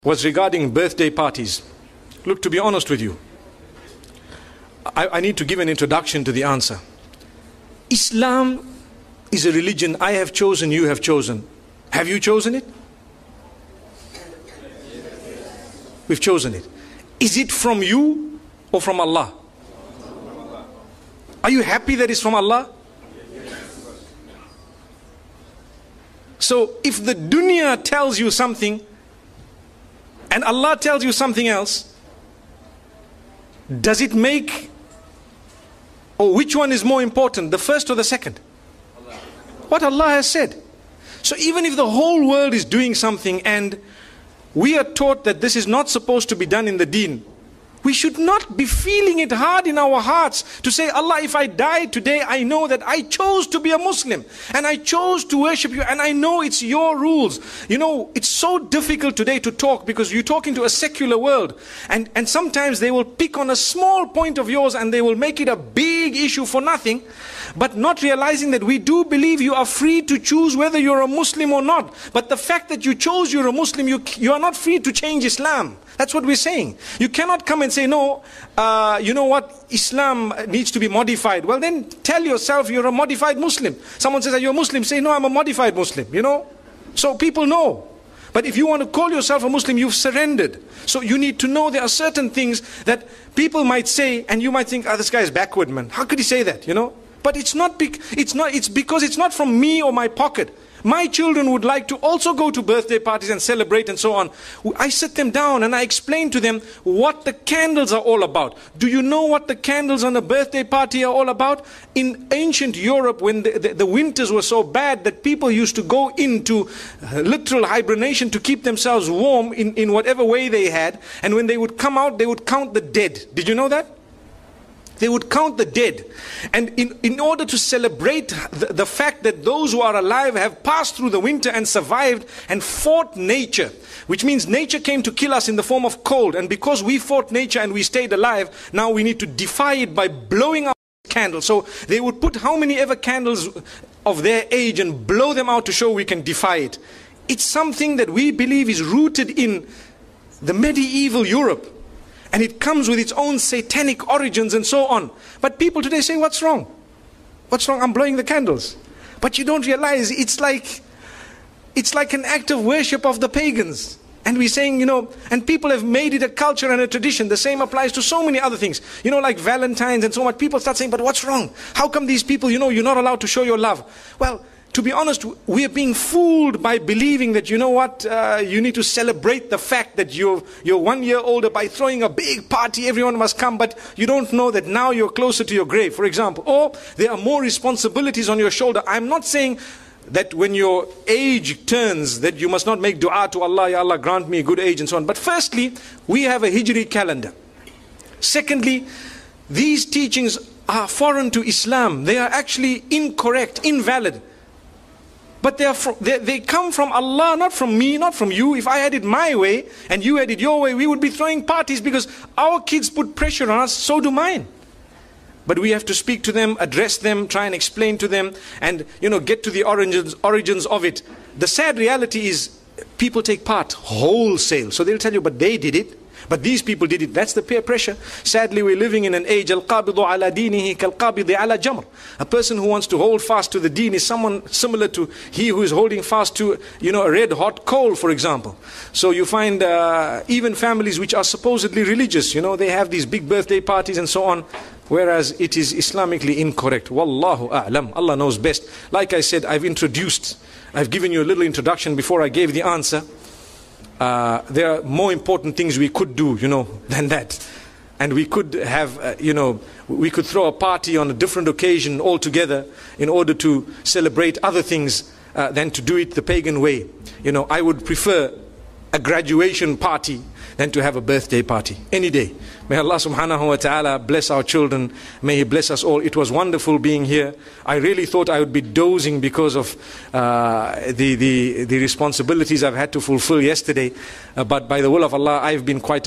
was regarding birthday parties. Look, to be honest with you, I need to give an introduction to the answer. Islam is a religion I have chosen, you have chosen. Have you chosen it? We've chosen it. Is it from you or from Allah? Are you happy that it's from Allah? So if the dunya tells you something and Allah tells you something else, does it make, or which one is more important, the first or the second? What Allah has said. So even if the whole world is doing something and we are taught that this is not supposed to be done in the deen, we should not be feeling it hard in our hearts to say, Allah, if I die today, I know that I chose to be a Muslim and I chose to worship you and I know it's your rules. You know, it's so difficult today to talk because you're talking to a secular world, and sometimes they will pick on a small point of yours and they will make it a big issue for nothing, but not realizing that we do believe you are free to choose whether you're a Muslim or not. But the fact that you chose you're a Muslim, you are not free to change Islam. That's what we're saying. You cannot come and say, no, you know what, Islam needs to be modified. Well, then tell yourself you're a modified Muslim. Someone says, are you a Muslim? Say, no, I'm a modified Muslim, you know. So people know. But if you want to call yourself a Muslim, you've surrendered. So you need to know there are certain things that people might say, and you might think, this guy is backward, man. How could he say that, you know? But it's because it's not from me or my pocket. My children would like to also go to birthday parties and celebrate and so on. I sit them down and I explain to them what the candles are all about. Do you know what the candles on a birthday party are all about? In ancient Europe, when the winters were so bad that people used to go into literal hibernation to keep themselves warm in whatever way they had. And when they would come out, they would count the dead. Did you know that? They would count the dead. And in order to celebrate the fact that those who are alive have passed through the winter and survived and fought nature, which means nature came to kill us in the form of cold, and because we fought nature and we stayed alive, now we need to defy it by blowing out candles. So they would put how many ever candles of their age and blow them out to show we can defy it. It's something that we believe is rooted in the medieval Europe. And it comes with its own satanic origins and so on. But people today say, what's wrong? What's wrong? I'm blowing the candles. But you don't realize it's like an act of worship of the pagans. And we're saying, you know, and people have made it a culture and a tradition. The same applies to so many other things. You know, like Valentine's and so on. People start saying, but what's wrong? How come these people, you know, you're not allowed to show your love? Well, to be honest, we are being fooled by believing that, you know what, you need to celebrate the fact that you're 1 year older by throwing a big party, everyone must come, but you don't know that now you're closer to your grave, for example. Or there are more responsibilities on your shoulder. I'm not saying that when your age turns, that you must not make dua to Allah, Ya Allah grant me a good age and so on. But firstly, we have a Hijri calendar. Secondly, these teachings are foreign to Islam. They are actually incorrect, invalid. But they come from Allah, not from me, not from you. If I had it my way and you had it your way, we would be throwing parties because our kids put pressure on us, so do mine. But we have to speak to them, address them, try and explain to them, and, you know, get to the origins of it. The sad reality is people take part wholesale. So they'll tell you, but they did it. But these people did it. That's the peer pressure. Sadly, we're living in an age, al-qabidu ala dinihi kal-qabidi ala jamr. A person who wants to hold fast to the deen is someone similar to he who is holding fast to, you know, a red hot coal, for example. So you find even families which are supposedly religious, you know, they have these big birthday parties and so on, whereas it is Islamically incorrect. Wallahu a'lam. Allah knows best. Like I said, I've given you a little introduction before I gave the answer. There are more important things we could do, you know, than that. And we could have, you know, we could throw a party on a different occasion altogether in order to celebrate other things than to do it the pagan way. You know, I would prefer a graduation party than to have a birthday party any day. May Allah subhanahu wa ta'ala bless our children. May He bless us all. It was wonderful being here. I really thought I would be dozing because of the responsibilities I've had to fulfill yesterday. But by the will of Allah, I've been quite